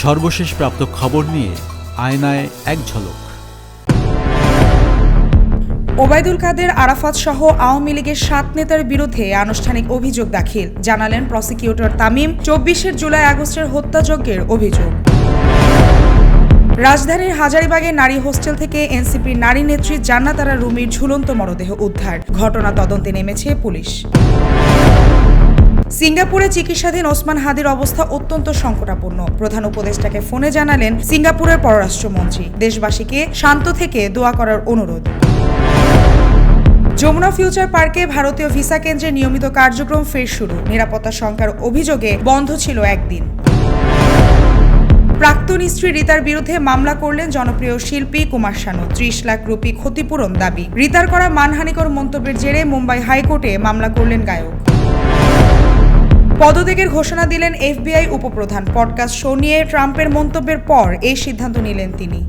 সর্বশেষ প্রাপ্ত খবর নিয়ে আয়নায় এক ঝলক। ওবায়দুল কাদের আরাফাত সহ আওয়ামী লীগের 7 নেতার বিরুদ্ধে আনুষ্ঠানিক অভিযোগ দাখিল, জানালেন প্রসিকিউটর তামিম। 24 জুলাই আগস্টের হত্যাযজ্ঞের অভিযোগ। রাজধানীর হাজারীবাগে নারী হোস্টেল থেকে এনসিপির নারী নেত্রী জান্নাত আরা রুমির ঝুলন্ত মরদেহ উদ্ধার, ঘটনা তদন্তে নেমেছে পুলিশ। সিঙ্গাপুরে চিকিৎসাধীন ওসমান হাদির অবস্থা অত্যন্ত সংকটাপন্ন, প্রধান উপদেষ্টাকে ফোনে জানালেন সিঙ্গাপুরের পররাষ্ট্রমন্ত্রী। দেশবাসীকে শান্ত থেকে দোয়া করার অনুরোধ। যমুনা ফিউচার পার্কে ভারতীয় ভিসা কেন্দ্রের নিয়মিত কার্যক্রম ফের শুরু, নিরাপত্তা শঙ্কার অভিযোগে বন্ধ ছিল একদিন। প্রাক্তন স্ত্রী রিতার বিরুদ্ধে মামলা করলেন জনপ্রিয় শিল্পী কুমার শানু, 30 লাখ রুপি ক্ষতিপূরণ দাবি। রিতার করা মানহানিকর মন্তব্যের জেরে মুম্বাই হাইকোর্টে মামলা করলেন গায়ক। পদত্যাগের ঘোষণা দিলেন এফবিআই উপপ্রধান। পডকাস্ট শো নিয়ে ট্রাম্পের মন্তব্যের পর এই সিদ্ধান্ত নিলেন তিনি।